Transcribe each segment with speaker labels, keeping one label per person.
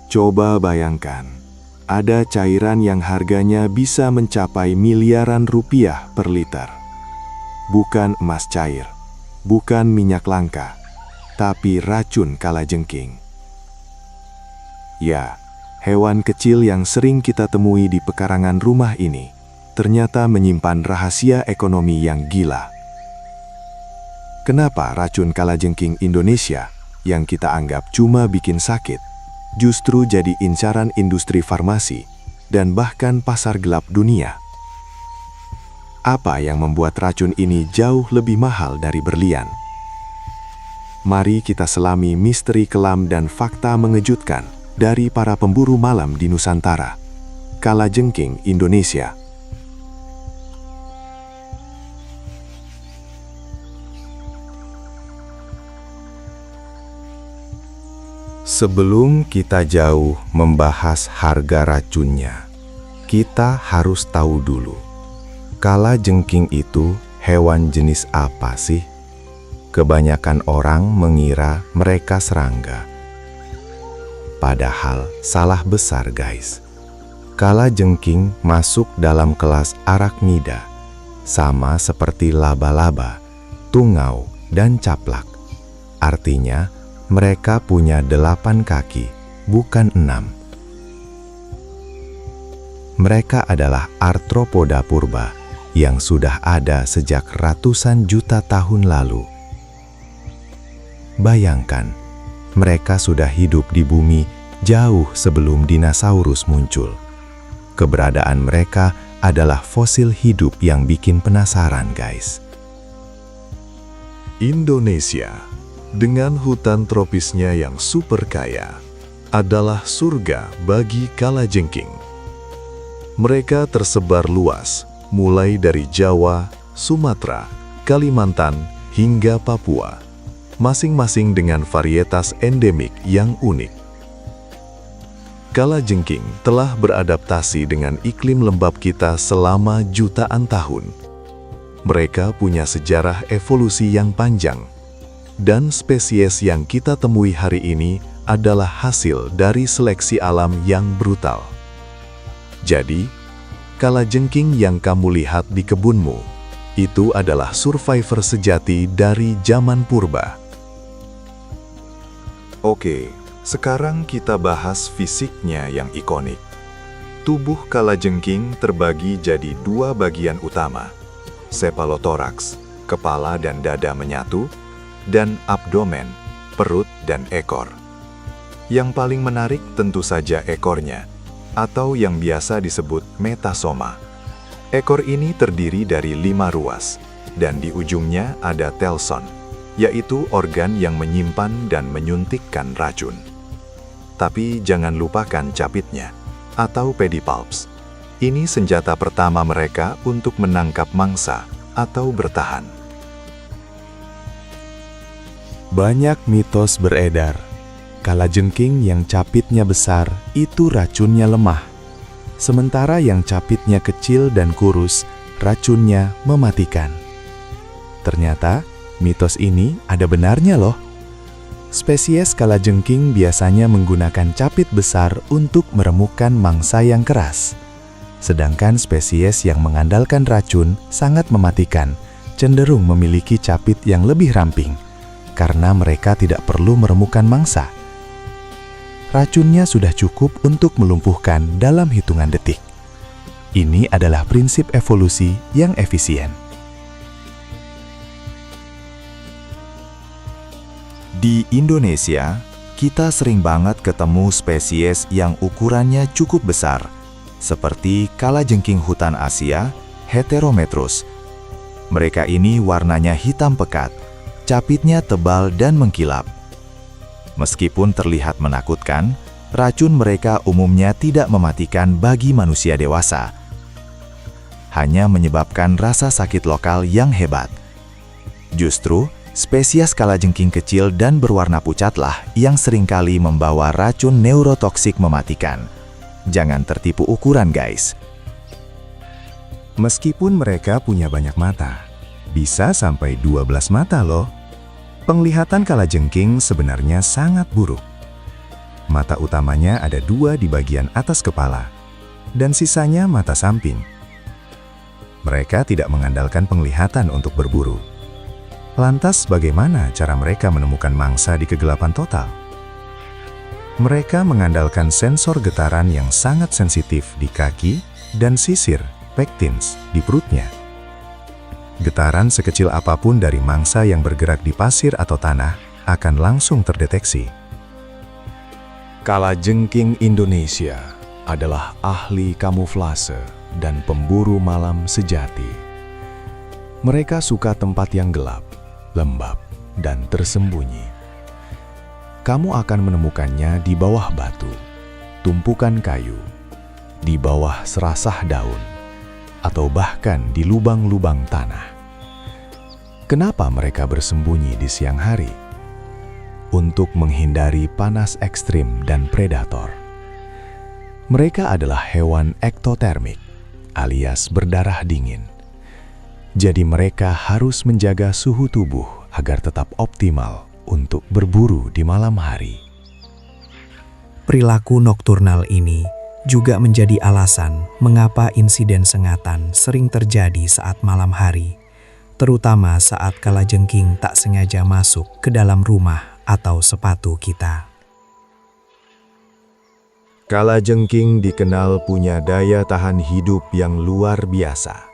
Speaker 1: Coba bayangkan, ada cairan yang harganya bisa mencapai miliaran rupiah per liter. Bukan emas cair, bukan minyak langka, tapi racun kalajengking. Ya, hewan kecil yang sering kita temui di pekarangan rumah ini ternyata menyimpan rahasia ekonomi yang gila. Kenapa racun kalajengking Indonesia yang kita anggap cuma bikin sakit justru jadi incaran industri farmasi dan bahkan pasar gelap dunia? Apa yang membuat racun ini jauh lebih mahal dari berlian? Mari kita selami misteri kelam dan fakta mengejutkan dari para pemburu malam di Nusantara. Kalajengking Indonesia.
Speaker 2: Sebelum kita jauh membahas harga racunnya, kita harus tahu dulu, kalajengking itu hewan jenis apa sih? Kebanyakan orang mengira mereka serangga. Padahal salah besar guys. Kalajengking masuk dalam kelas arachnida, sama seperti laba-laba, tungau, dan caplak. Artinya, mereka punya 8 kaki, bukan 6. Mereka adalah arthropoda purba yang sudah ada sejak ratusan juta tahun lalu. Bayangkan, mereka sudah hidup di bumi jauh sebelum dinosaurus muncul. Keberadaan mereka adalah fosil hidup yang bikin penasaran, guys.
Speaker 1: Indonesia, dengan hutan tropisnya yang super kaya, adalah surga bagi kalajengking. Mereka tersebar luas, mulai dari Jawa, Sumatera, Kalimantan, hingga Papua, masing-masing dengan varietas endemik yang unik. Kalajengking telah beradaptasi dengan iklim lembab kita selama jutaan tahun. Mereka punya sejarah evolusi yang panjang, dan spesies yang kita temui hari ini adalah hasil dari seleksi alam yang brutal. Jadi, kalajengking yang kamu lihat di kebunmu, itu adalah survivor sejati dari zaman purba. Oke, sekarang kita bahas fisiknya yang ikonik. Tubuh kalajengking terbagi jadi 2 bagian utama, cephalothorax, kepala dan dada menyatu, dan abdomen, perut dan ekor. Yang paling menarik tentu saja ekornya, atau yang biasa disebut metasoma. Ekor ini terdiri dari 5 ruas, dan di ujungnya ada telson, yaitu organ yang menyimpan dan menyuntikkan racun. Tapi jangan lupakan capitnya, atau pedipalps. Ini senjata pertama mereka untuk menangkap mangsa atau bertahan.
Speaker 2: Banyak mitos beredar, kalajengking yang capitnya besar itu racunnya lemah. Sementara yang capitnya kecil dan kurus, racunnya mematikan. Ternyata, mitos ini ada benarnya loh. Spesies kalajengking biasanya menggunakan capit besar untuk meremukkan mangsa yang keras. Sedangkan spesies yang mengandalkan racun sangat mematikan, cenderung memiliki capit yang lebih ramping, karena mereka tidak perlu meremukkan mangsa. Racunnya sudah cukup untuk melumpuhkan dalam hitungan detik. Ini adalah prinsip evolusi yang efisien.
Speaker 3: Di Indonesia, kita sering banget ketemu spesies yang ukurannya cukup besar, seperti kalajengking hutan Asia, Heterometrus. Mereka ini warnanya hitam pekat, capitnya tebal dan mengkilap. Meskipun terlihat menakutkan, racun mereka umumnya tidak mematikan bagi manusia dewasa. Hanya menyebabkan rasa sakit lokal yang hebat. Justru, spesies kalajengking kecil dan berwarna pucatlah yang seringkali membawa racun neurotoksik mematikan. Jangan tertipu ukuran, guys.
Speaker 2: Meskipun mereka punya banyak mata, bisa sampai 12 mata loh. Penglihatan kalajengking sebenarnya sangat buruk.
Speaker 3: Mata utamanya ada 2 di bagian atas kepala, dan sisanya mata samping. Mereka tidak mengandalkan penglihatan untuk berburu. Lantas bagaimana cara mereka menemukan mangsa di kegelapan total? Mereka mengandalkan sensor getaran yang sangat sensitif di kaki dan sisir, pectins, di perutnya. Getaran sekecil apapun dari mangsa yang bergerak di pasir atau tanah akan langsung terdeteksi.
Speaker 2: Kalajengking Indonesia adalah ahli kamuflase dan pemburu malam sejati. Mereka suka tempat yang gelap, lembab, dan tersembunyi. Kamu akan menemukannya di bawah batu, tumpukan kayu, di bawah serasah daun, atau bahkan di lubang-lubang tanah. Kenapa mereka bersembunyi di siang hari? Untuk menghindari panas ekstrim dan predator. Mereka adalah hewan ektotermik, alias berdarah dingin. Jadi mereka harus menjaga suhu tubuh agar tetap optimal untuk berburu di malam hari.
Speaker 4: Perilaku nokturnal ini juga menjadi alasan mengapa insiden sengatan sering terjadi saat malam hari, terutama saat kalajengking tak sengaja masuk ke dalam rumah atau sepatu kita.
Speaker 1: Kalajengking dikenal punya daya tahan hidup yang luar biasa.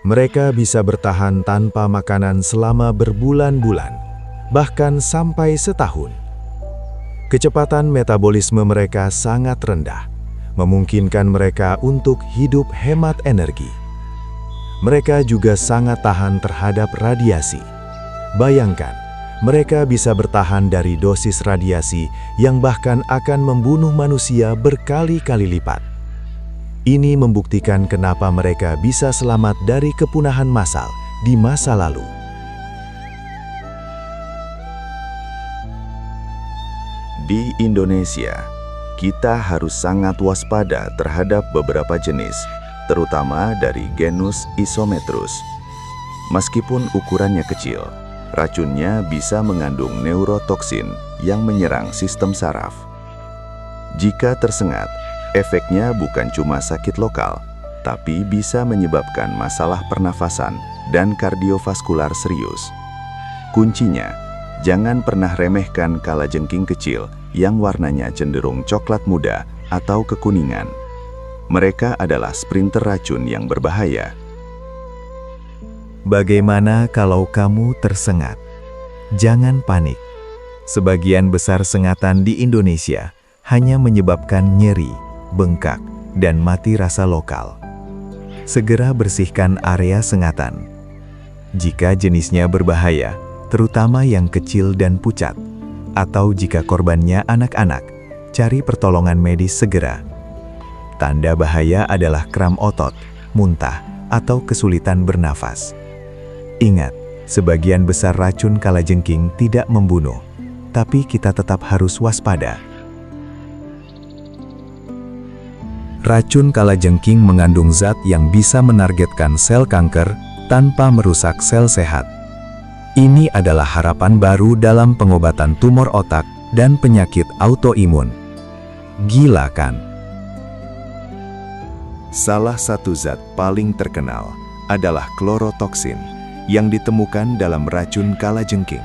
Speaker 1: Mereka bisa bertahan tanpa makanan selama berbulan-bulan, bahkan sampai setahun. Kecepatan metabolisme mereka sangat rendah, memungkinkan mereka untuk hidup hemat energi. Mereka juga sangat tahan terhadap radiasi. Bayangkan, mereka bisa bertahan dari dosis radiasi yang bahkan akan membunuh manusia berkali-kali lipat. Ini membuktikan kenapa mereka bisa selamat dari kepunahan massal di masa lalu.
Speaker 3: Di Indonesia, kita harus sangat waspada terhadap beberapa jenis, terutama dari genus Isometrus. Meskipun ukurannya kecil, racunnya bisa mengandung neurotoksin yang menyerang sistem saraf. Jika tersengat, efeknya bukan cuma sakit lokal, tapi bisa menyebabkan masalah pernafasan dan kardiovaskular serius. Kuncinya, jangan pernah remehkan kalajengking kecil yang warnanya cenderung coklat muda atau kekuningan. Mereka adalah sprinter racun yang berbahaya.
Speaker 1: Bagaimana kalau kamu tersengat? Jangan panik. Sebagian besar sengatan di Indonesia hanya menyebabkan nyeri, bengkak, dan mati rasa lokal. Segera bersihkan area sengatan. Jika jenisnya berbahaya, terutama yang kecil dan pucat, atau jika korbannya anak-anak, cari pertolongan medis segera. Tanda bahaya adalah kram otot, muntah, atau kesulitan bernafas. Ingat, sebagian besar racun kalajengking tidak membunuh, tapi kita tetap harus waspada. Racun kalajengking mengandung zat yang bisa menargetkan sel kanker tanpa merusak sel sehat. Ini adalah harapan baru dalam pengobatan tumor otak dan penyakit autoimun. Gila kan?
Speaker 3: Salah satu zat paling terkenal adalah klorotoksin yang ditemukan dalam racun kalajengking.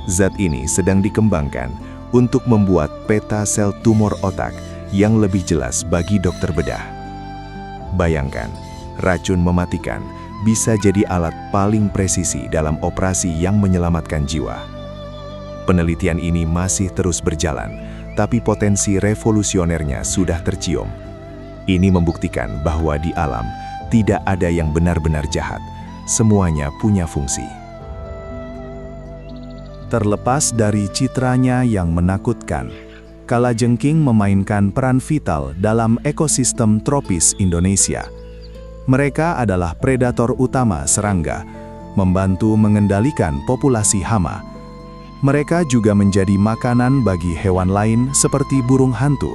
Speaker 3: Zat ini sedang dikembangkan untuk membuat peta sel tumor otak yang lebih jelas bagi dokter bedah. Bayangkan, racun mematikan bisa jadi alat paling presisi dalam operasi yang menyelamatkan jiwa. Penelitian ini masih terus berjalan, tapi potensi revolusionernya sudah tercium. Ini membuktikan bahwa di alam tidak ada yang benar-benar jahat, semuanya punya fungsi.
Speaker 2: Terlepas dari citranya yang menakutkan, kalajengking memainkan peran vital dalam ekosistem tropis Indonesia. Mereka adalah predator utama serangga, membantu mengendalikan populasi hama. Mereka juga menjadi makanan bagi hewan lain seperti burung hantu,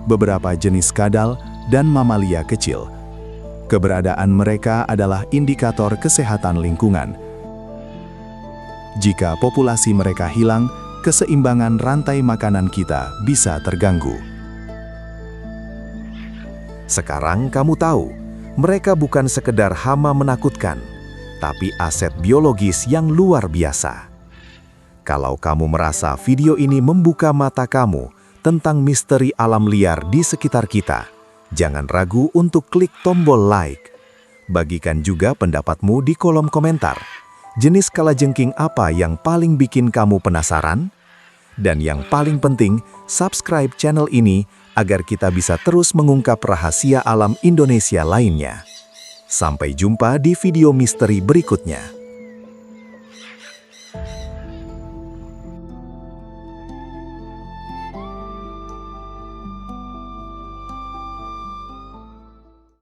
Speaker 2: beberapa jenis kadal, dan mamalia kecil. Keberadaan mereka adalah indikator kesehatan lingkungan. Jika populasi mereka hilang, keseimbangan rantai makanan kita bisa terganggu.
Speaker 3: Sekarang kamu tahu, mereka bukan sekedar hama menakutkan, tapi aset biologis yang luar biasa. Kalau kamu merasa video ini membuka mata kamu tentang misteri alam liar di sekitar kita, jangan ragu untuk klik tombol like. Bagikan juga pendapatmu di kolom komentar. Jenis kalajengking apa yang paling bikin kamu penasaran? Dan yang paling penting, subscribe channel ini agar kita bisa terus mengungkap rahasia alam Indonesia lainnya. Sampai jumpa di video misteri berikutnya.